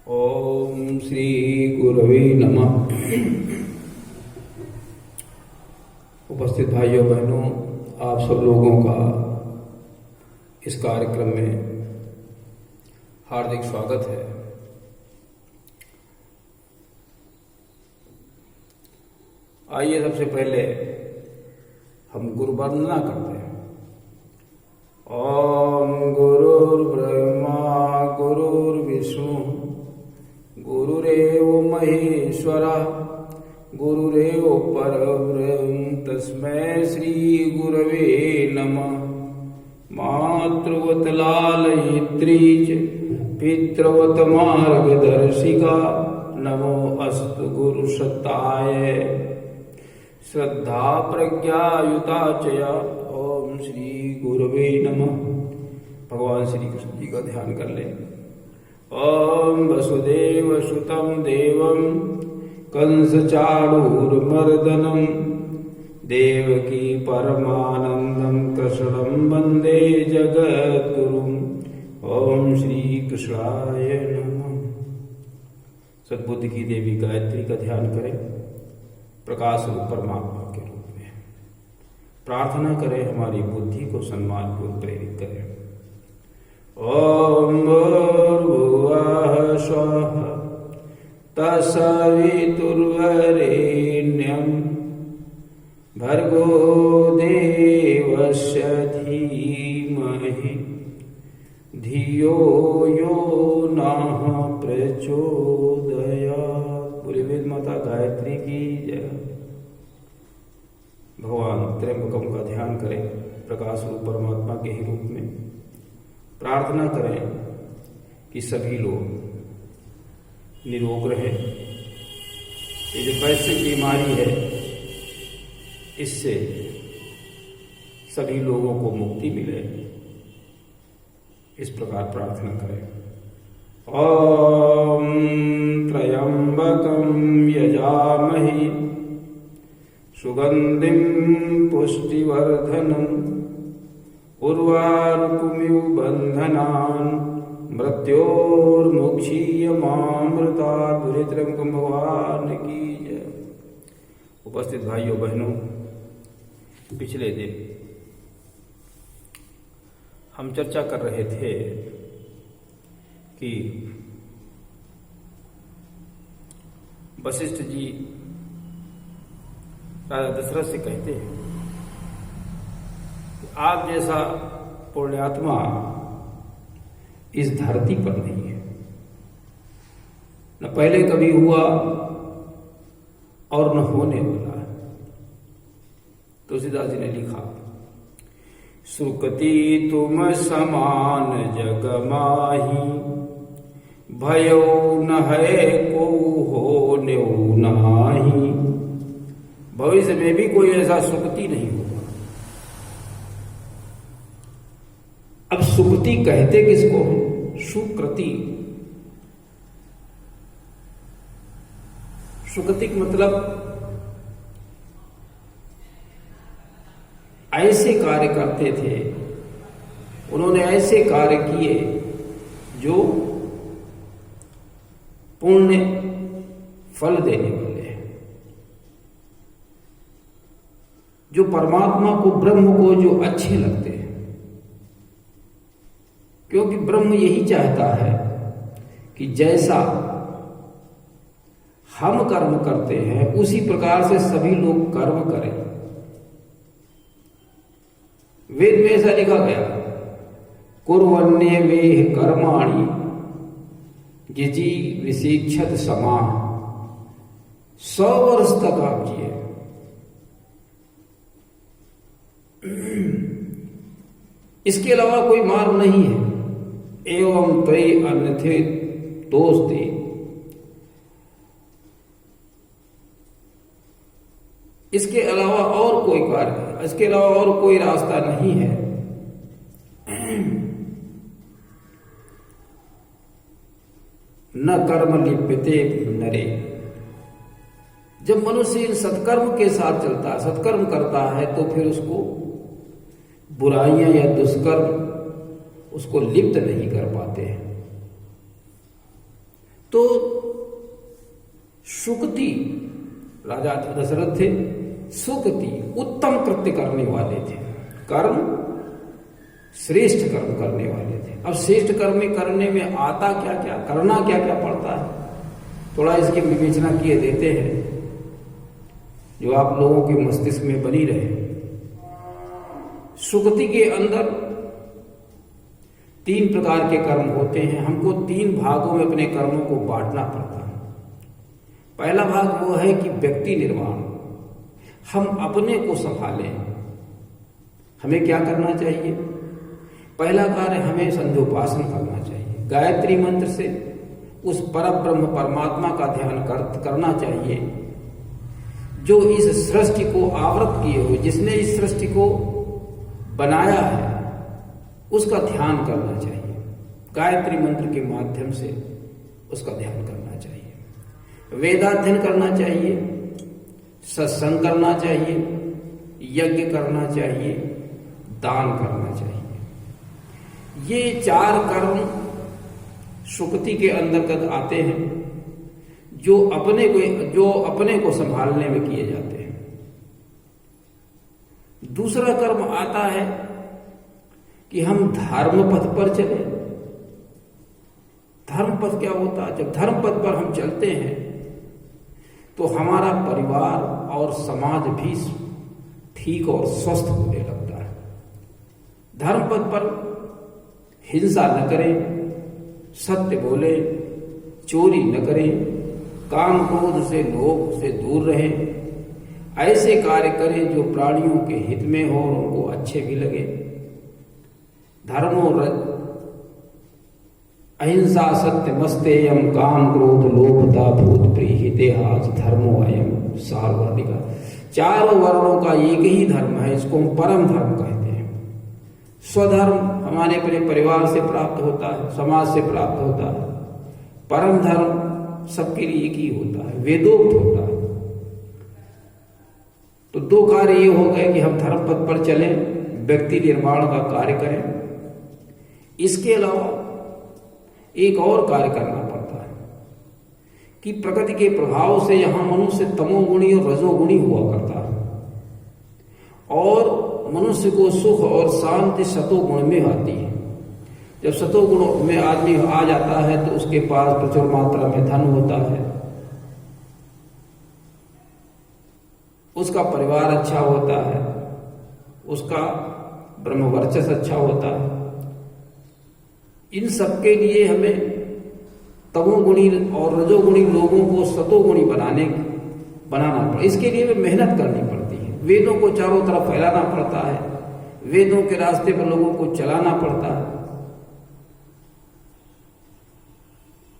ओम श्री गुरवे नमः। उपस्थित भाइयों बहनों, आप सब लोगों का इस कार्यक्रम में हार्दिक स्वागत है। आइए सबसे पहले हम गुरु वंदना करते हैं। ओम गुरुर्ब्रह्मा गुरुर्विष्णु गुरुरेव महेश्वरा गुरुरेव परब्रह्म तस्मै श्री गुरवे नमः। मातृवत लालयित्री च पितृवत मार्गदर्शिका नमो अस्तु गुरु सत्ताय श्रद्धा प्रज्ञायुता चया। ओम श्री गुरवे नमः। भगवान श्री कृष्ण जी का ध्यान कर ले। ओम वसुदेव सुतं देवं कंस चाणूरमर्दनं देवकी परमानंदं कृष्णं वंदे जगद्गुरुं। ओम श्री कृष्णाय नमः। सद्बुद्धि की देवी गायत्री का ध्यान करें, प्रकाश रूप परमात्मा के रूप में। प्रार्थना करें हमारी बुद्धि को सम्मानपूर्वक प्रेरित करें। ओम भूर्भुवः स्वः तत्सवितुर्वरेण्यं भर्गो देवस्य धीमहि धियो यो नः प्रचोदयात्। पूरी वेद माता गायत्री की जय। भगवान त्र्यंबकम का ध्यान करें, प्रकाश रूप परमात्मा के ही रूप में। प्रार्थना करें कि सभी लोग निरोग रहें। ये जो वैश्विक बीमारी है, इससे सभी लोगों को मुक्ति मिले, इस प्रकार प्रार्थना करें। ओम त्र्यंबकं यजामहे सुगंधिं पुष्टिवर्धनम् उर्वारुकमिव बंधनान् मृत्योर्मुक्षीयमामृतात्। त्र्यंबकं भगवान की जय। उपस्थित भाइयों बहनों, पिछले दिन हम चर्चा कर रहे थे कि वशिष्ठ जी राजा दशरथ से कहते हैं, आप जैसा पुण्यात्मा इस धरती पर नहीं है, न पहले कभी हुआ और न होने वाला है। तुलसीदास जी ने लिखा, सुकृति तुम समान जग माही भयो न है को हो न्यौ नाही। भविष्य में भी कोई ऐसा सुकृति नहीं होगा। अब सुकृति कहते किसको? सुकृति। सुकृति मतलब ऐसे कार्य करते थे, उन्होंने ऐसे कार्य किए जो पुण्य फल देने वाले हैं, जो परमात्मा को, ब्रह्म को जो अच्छे लगते हैं। क्योंकि ब्रह्म यही चाहता है कि जैसा हम कर्म करते हैं उसी प्रकार से सभी लोग कर्म करें। वेद में ऐसा लिखा गया, कुर्वन्ये वेह कर्माणि जिजी विशिक्षत समाः। 100 वर्ष तक आप जिए। इसके अलावा कोई मार्ग नहीं है। एवं त्वयि अन्यथे दोस्ते। इसके अलावा और कोई कार्य, इसके अलावा और कोई रास्ता नहीं है। न कर्म लिप्यते नरे। जब मनुष्य इन सत्कर्म के साथ चलता है, सत्कर्म करता है, तो फिर उसको बुराइयां या दुष्कर्म उसको लिप्त नहीं कर पाते हैं। तो सुकृति राजा दशरथ थे, सुकृति उत्तम कृत्य करने वाले थे, कर्म श्रेष्ठ कर्म करने वाले थे। अब श्रेष्ठ कर्म करने में आता क्या क्या, करना क्या क्या पड़ता है, थोड़ा इसकी विवेचना किए देते हैं जो आप लोगों के मस्तिष्क में बनी रहे। सुकृति के अंदर 3 प्रकार के कर्म होते हैं। हमको 3 भागों में अपने कर्मों को बांटना पड़ता है। पहला भाग वो है कि व्यक्ति निर्माण, हम अपने को संभालें। हमें क्या करना चाहिए? पहला कार्य हमें संध्योपासन करना चाहिए, गायत्री मंत्र से उस परब्रह्म परमात्मा का ध्यान करना चाहिए जो इस सृष्टि को आवृत किए हुए, जिसने इस सृष्टि को बनाया है, उसका ध्यान करना चाहिए। गायत्री मंत्र के माध्यम से उसका ध्यान करना चाहिए, वेदाध्ययन करना चाहिए, सत्संग करना चाहिए, यज्ञ करना चाहिए, दान करना चाहिए। ये 4 कर्म सुकृति के अंतर्गत आते हैं जो अपने को संभालने में किए जाते हैं। दूसरा कर्म आता है कि हम धर्म पथ पर चले। धर्म पथ क्या होता है? जब धर्म पथ पर हम चलते हैं तो हमारा परिवार और समाज भी ठीक और स्वस्थ होने लगता है। धर्म पथ पर हिंसा न करें, सत्य बोले, चोरी न करें, काम क्रोध से लोभ से दूर रहें, ऐसे कार्य करें जो प्राणियों के हित में हो और उनको अच्छे भी लगे। धर्मो अहिंसा सत्य मस्तेयम काम क्रोध लोभता भूत प्रीहितेहास धर्मो अयम सार्ववर्णिका। 4 वर्णों का एक ही धर्म है, इसको हम परम धर्म कहते हैं। स्वधर्म हमारे अपने परिवार से प्राप्त होता है, समाज से प्राप्त होता है। परम धर्म सबके लिए एक ही होता है, वेदोक्त होता है। तो 2 कार्य ये हो गए कि हम धर्म पथ पर चलें, व्यक्ति निर्माण का कार्य करें। इसके अलावा एक और कार्य करना पड़ता है कि प्रकृति के प्रभाव से यहां मनुष्य तमोगुणी और रजोगुणी हुआ करता है और मनुष्य को सुख और शांति सतोगुण में आती है। जब सतोगुण में आदमी आ जाता है तो उसके पास प्रचुर मात्रा में धन होता है, उसका परिवार अच्छा होता है, उसका ब्रह्मवर्चस्व अच्छा होता है। इन सबके लिए हमें तमोगुणी और रजोगुणी लोगों को सतोगुणी बनाना पड़ता। इसके लिए हमें मेहनत करनी पड़ती है। वेदों को चारों तरफ फैलाना पड़ता है, वेदों के रास्ते पर लोगों को चलाना पड़ता है।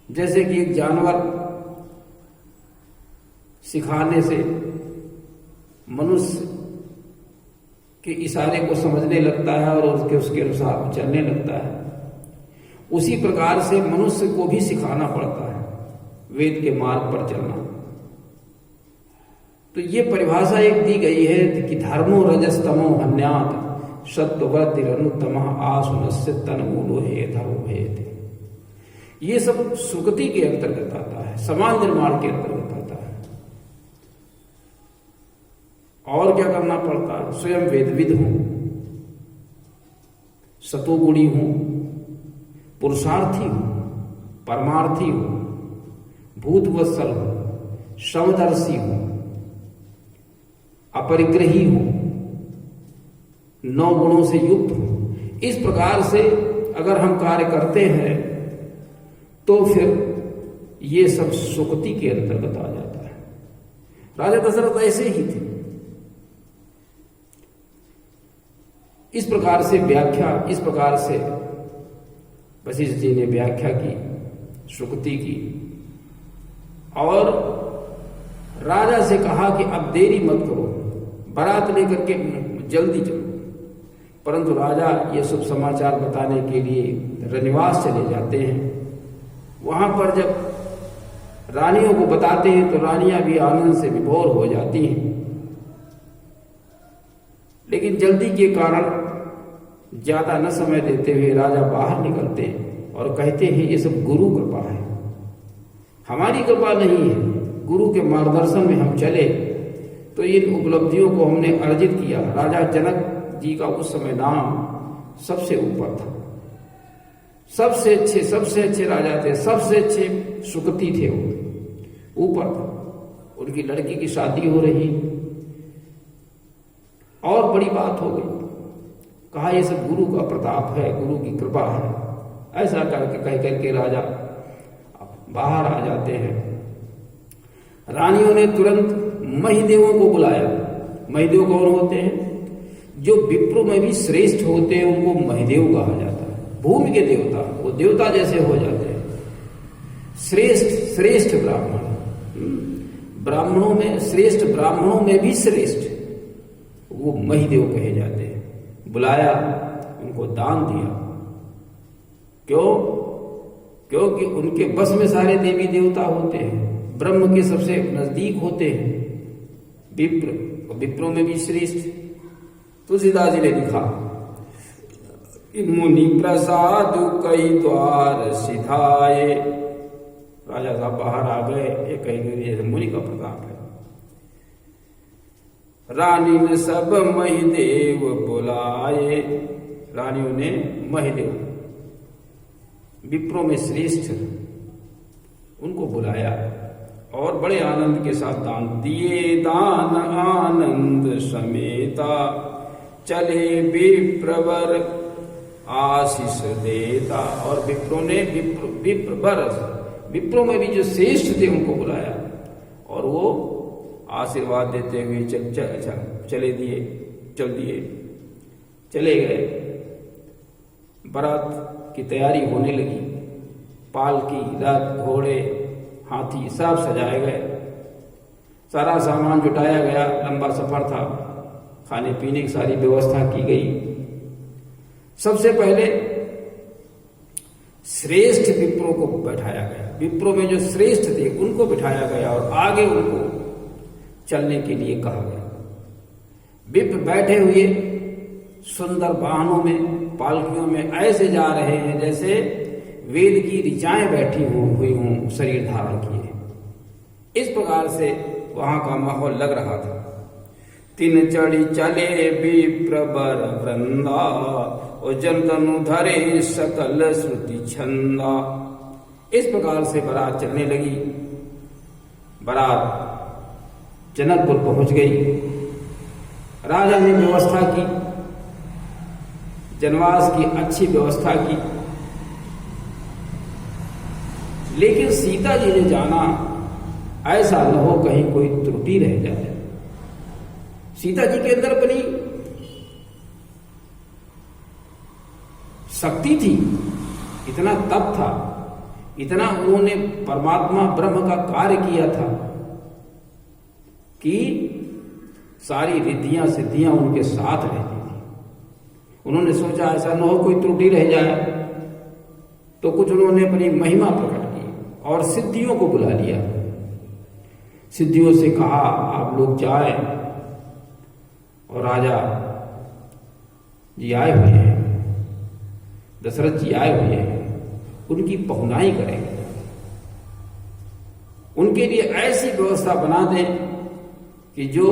जैसे कि एक जानवर सिखाने से मनुष्य के इशारे को समझने लगता है और उसके अनुसार चलने लगता है, उसी प्रकार से मनुष्य को भी सिखाना पड़ता है वेद के मार्ग पर चलना। तो ये परिभाषा एक दी गई है कि धर्मो रजस्तमो हन्यात सत्ववृद्धिरनुत्तमः आसुनस्य तन्मूलो हे धर्मो हेते। ये सब सुकृति के अंतर्गत आता है, समाज निर्माण के अंतर्गत आता है। और क्या करना पड़ता है? स्वयं वेदविद हूं, सतोगुणी हूं, पुरुषार्थी हूं, परमार्थी हूं, भूतवत्सल हूं, समदर्शी हूं, अपरिग्रही हूं, 9 गुणों से युक्त हूं। इस प्रकार से अगर हम कार्य करते हैं तो फिर ये सब सुकृति के अंतर्गत आ जाता है। राजा दशरथ ऐसे ही थे। इस प्रकार से वशिष्ठ जी ने व्याख्या की सुकृति की और राजा से कहा कि अब देरी मत करो, बारात लेकर के जल्दी चलो। परंतु राजा ये शुभ समाचार बताने के लिए रनिवास चले जाते हैं। वहां पर जब रानियों को बताते हैं तो रानियां भी आनंद से विभोर हो जाती हैं, लेकिन जल्दी के कारण ज्यादा न समय देते हुए राजा बाहर निकलते हैं और कहते हैं ये सब गुरु कृपा है। हमारी कृपा नहीं है, गुरु के मार्गदर्शन में हम चले तो इन उपलब्धियों को हमने अर्जित किया। राजा जनक जी का उस समय नाम सबसे ऊपर था, सबसे अच्छे राजा थे, सबसे अच्छे सुकृति थे, वो ऊपर था। उनकी लड़की की शादी हो रही और बड़ी बात हो गई। कहा ये सब गुरु का प्रताप है, गुरु की कृपा है। ऐसा करके कह करके राजा बाहर आ जाते हैं। रानियों ने तुरंत महिदेवों को बुलाया। महिदेव कौन होते हैं? जो विप्रों में भी श्रेष्ठ होते हैं उनको महिदेव कहा जाता है। भूमि के देवता, वो देवता जैसे हो जाते हैं। श्रेष्ठ ब्राह्मण, ब्राह्मणों में श्रेष्ठ, ब्राह्मणों में भी श्रेष्ठ, वो महिदेव कहे जाते हैं। बुलाया, उनको दान दिया। क्यों? क्योंकि उनके बस में सारे देवी देवता होते हैं, ब्रह्म के सबसे नजदीक होते हैं विप्र, और विप्रों में भी श्रेष्ठ। तुलसीदास जी ने लिखा, मुनि प्रसाद कई द्वार सिधाए। राजा साहब बाहर आ गए, ये कहीं मुनि का प्रताप है। रानी ने सब महिदेव बुलाए। रानियों ने महिदेव, विप्रों में श्रेष्ठ, उनको बुलाया और बड़े आनंद के साथ दान दिए। दान आनंद समेता चले विप्रवर आशीष देता। और विप्रों ने विप्रों में भी जो श्रेष्ठ थे उनको बुलाया और वो आशीर्वाद देते हुए चले गए। बारात की तैयारी होने लगी। पालकी, रथ, घोड़े, हाथी सब सजाए गए, सारा सामान जुटाया गया। लंबा सफर था, खाने पीने की सारी व्यवस्था की गई। सबसे पहले श्रेष्ठ विप्रों को बैठाया गया। विप्रों में जो श्रेष्ठ थे उनको बिठाया गया और आगे उनको चलने के लिए कहा गया। विप्र बैठे हुए सुंदर वाहनों में, पालकियों में ऐसे जा रहे हैं जैसे वेद की ऋचाएं बैठी हुई हों, शरीर धारण किए। इस प्रकार से वहां का माहौल लग रहा था। तीन चढ़ी चले विप्रवर वृंदा, और जन तनु धरे सकल श्रुति छंदा। इस प्रकार से बारात चलने लगी। बारात जनकपुर पहुंच गई। राजा ने व्यवस्था की, जनवास की अच्छी व्यवस्था की, लेकिन सीता जी ने जाना ऐसा न हो कहीं कोई त्रुटि रह जाए। सीता जी के अंदर अपनी शक्ति थी, इतना तप था, इतना उन्होंने परमात्मा ब्रह्म का कार्य किया था कि सारी रिद्धियां सिद्धियां उनके साथ रहती थी। उन्होंने सोचा ऐसा न हो कोई त्रुटि रह जाए, तो कुछ उन्होंने अपनी महिमा प्रकट की और सिद्धियों को बुला लिया। सिद्धियों से कहा आप लोग जाएं, और राजा जी आए हुए हैं, दशरथ जी आए हुए हैं, उनकी पहुनाई करेंगे। उनके लिए ऐसी व्यवस्था बना दें कि जो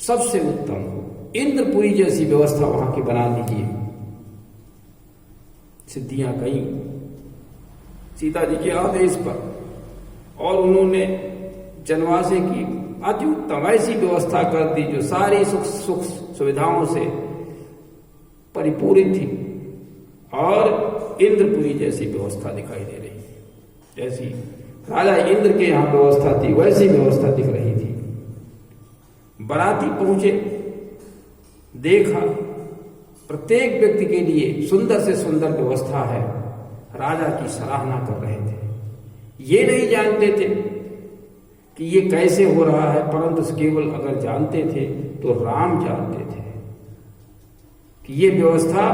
सबसे उत्तम हो। इंद्रपुरी जैसी व्यवस्था वहां की बना दीजिए। सिद्धियां कहीं सीता जी के आदेश पर, और उन्होंने जनवासे की अति उत्तम ऐसी व्यवस्था कर दी जो सारी सुख सुविधाओं से परिपूरित थी, और इंद्रपुरी जैसी व्यवस्था दिखाई दे रही है। जैसी राजा इंद्र के यहां व्यवस्था थी वैसी व्यवस्था दिख रही थी। बाराती पहुंचे, देखा प्रत्येक व्यक्ति के लिए सुंदर से सुंदर व्यवस्था है। राजा की सराहना कर रहे थे। ये नहीं जानते थे कि ये कैसे हो रहा है, परंतु केवल अगर जानते थे तो राम जानते थे कि ये व्यवस्था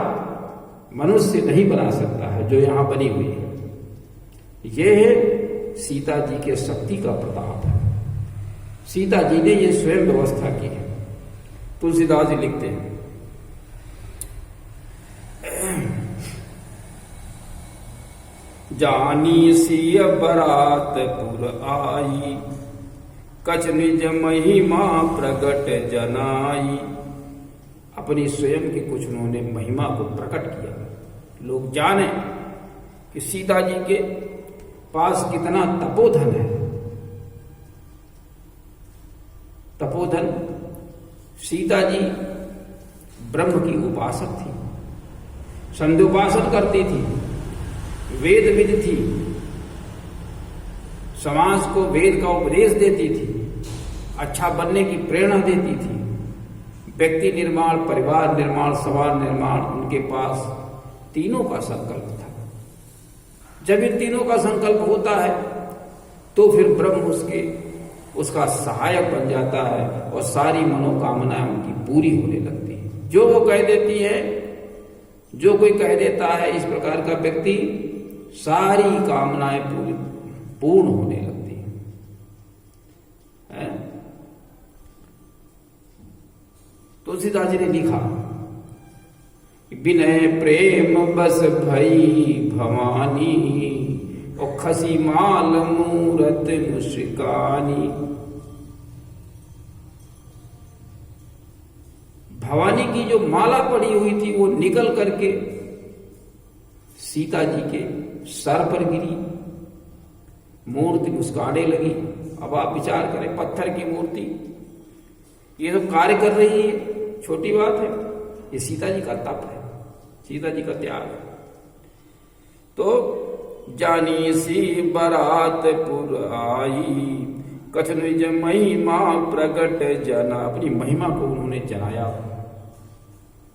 मनुष्य नहीं बना सकता है जो यहां बनी हुई है। ये है सीता जी के शक्ति का प्रताप है। सीता जी ने ये स्वयं व्यवस्था की है। तुलसीदास जी लिखते हैं, जानी सिय बरात पुर आई, कछ निज महिमा प्रगट जनाई। अपनी स्वयं की कुछ उन्होंने महिमा को प्रकट किया, लोग जाने कि सीता जी के पास कितना तपोधन है। तपोधन, सीता जी ब्रह्म की उपासक थी, संध्योपासन करती थी, वेदविद थी, समाज को वेद का उपदेश देती थी, अच्छा बनने की प्रेरणा देती थी, व्यक्ति निर्माण, परिवार निर्माण, समाज निर्माण, उनके पास तीनों का संकल्प था। जब इन तीनों का संकल्प होता है तो फिर ब्रह्म उसका सहायक बन जाता है और सारी मनोकामनाएं उनकी पूरी होने लगती है। जो वो कह देती है, जो कोई कह देता है, इस प्रकार का व्यक्ति, सारी कामनाएं पूर्ण होने लगती है। तुलसीदास जी ने लिखा, विनय प्रेम बस भई भवानी, और खसी माल मूरत मुस्कानी। भवानी की जो माला पड़ी हुई थी वो निकल करके सीता जी के सर पर गिरी, मूर्ति मुस्काने लगी। अब आप विचार करें, पत्थर की मूर्ति ये तो कार्य कर रही है, छोटी बात है। ये सीता जी का तप है, सीता जी का त्याग है। तो जानी सी बरात पुर आई, कछ निज महिमा प्रगट जना। अपनी महिमा को उन्होंने जनाया,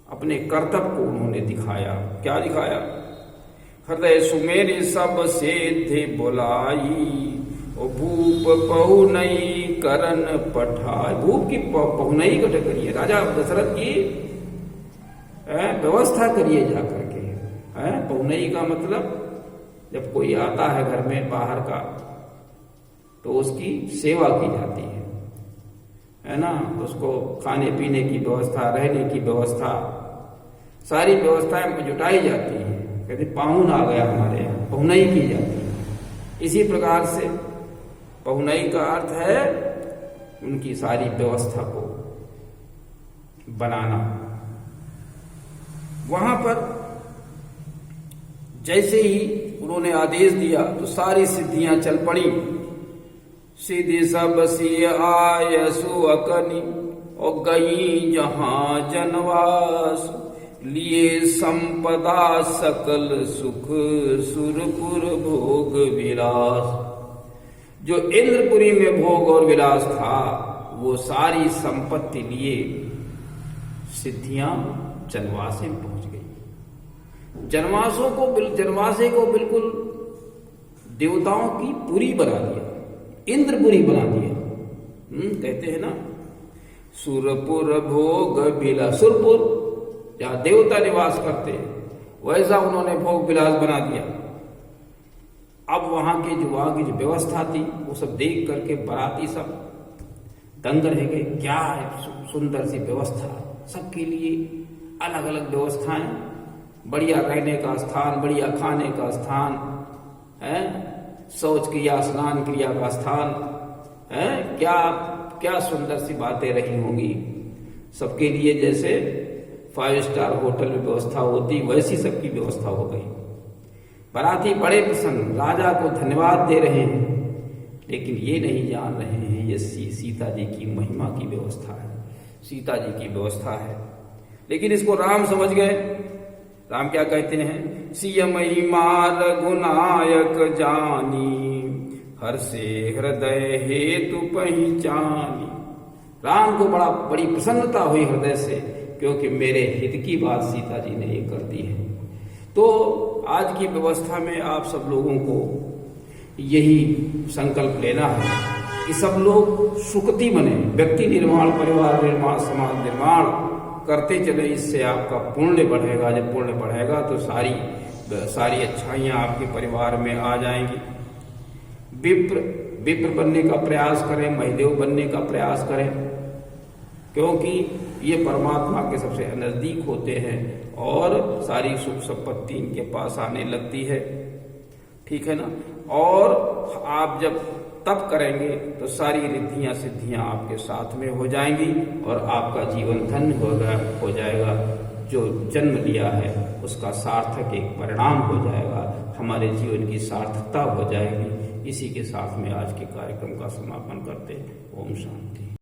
अपने कर्तव्य को उन्होंने दिखाया। क्या दिखाया? हृदय सुमेरी सब सेधे बुलाई, और भूप पहुनई करन पठाय। भूप की पहुनई कट करिए, राजा दशरथ की व्यवस्था करिए जाकर के। पहुनई का मतलब जब कोई आता है घर में बाहर का तो उसकी सेवा की जाती है ना। उसको खाने पीने की व्यवस्था, रहने की व्यवस्था, सारी व्यवस्थाएं जुटाई जाती है। कहते पाहुन आ गया हमारे यहाँ, पहुनई की जाती है। इसी प्रकार से पहुनई का अर्थ है उनकी सारी व्यवस्था को बनाना। वहां पर जैसे ही उन्होंने आदेश दिया तो सारी सिद्धियां चल पड़ी। सीधी सब सी आय सुअकनी, और गई जहां जनवास, लिए संपदा सकल सुख सुरपुर भोग विलास। जो इंद्रपुरी में भोग और विलास था वो सारी संपत्ति लिए सिद्धियां जनवासे में पहुंच गई। जनवासे को बिल्कुल देवताओं की पुरी बना दिया, इंद्रपुरी बना दिया। कहते हैं ना, सुरपुर भोग विलास, सुरपुर जहां देवता निवास करते वैसा उन्होंने भोग विलास बना दिया। अब वहां की जो व्यवस्था थी वो सब देख करके बाराती सब दंग रह गए। क्या है सुंदर सी व्यवस्था, सबके लिए अलग अलग व्यवस्थाएं, बढ़िया रहने का स्थान, बढ़िया खाने का स्थान है, शौच क्रिया, स्नान क्रिया का स्थान है। क्या क्या सुंदर सी बातें रही होंगी सबके लिए। जैसे 5 स्टार होटल में व्यवस्था होती वैसी सबकी व्यवस्था हो गई। बाराती बड़े प्रसन्न, राजा को धन्यवाद दे रहे हैं, लेकिन ये नहीं जान रहे हैं ये सीता जी की महिमा की व्यवस्था है, सीता जी की व्यवस्था है। लेकिन इसको राम समझ गए। राम क्या कहते हैं? सिय महिमा रघुनायक जानी, हर से हृदय हेतु पहचानी। राम को बड़ी प्रसन्नता हुई हृदय से, क्योंकि मेरे हित की बात सीता जी ने ये कर दी है। तो आज की व्यवस्था में आप सब लोगों को यही संकल्प लेना है कि सब लोग सुखती बने, व्यक्ति निर्माण, परिवार निर्माण, समाज निर्माण करते चले। इससे आपका पुण्य बढ़ेगा। जब पुण्य बढ़ेगा तो सारी अच्छाइयां आपके परिवार में आ जाएंगी। विप्र बनने का प्रयास करें, महिदेव बनने का प्रयास करें, क्योंकि ये परमात्मा के सबसे नजदीक होते हैं और सारी सुख संपत्ति इनके पास आने लगती है। ठीक। ठीक है ना। और आप जब तप करेंगे तो सारी रिद्धियां सिद्धियां आपके साथ में हो जाएंगी और आपका जीवन धन्य हो जाएगा। जो जन्म लिया है उसका सार्थक एक परिणाम हो जाएगा, हमारे जीवन की सार्थकता हो जाएगी। इसी के साथ में आज के कार्यक्रम का समापन करते हैं। ओम शांति।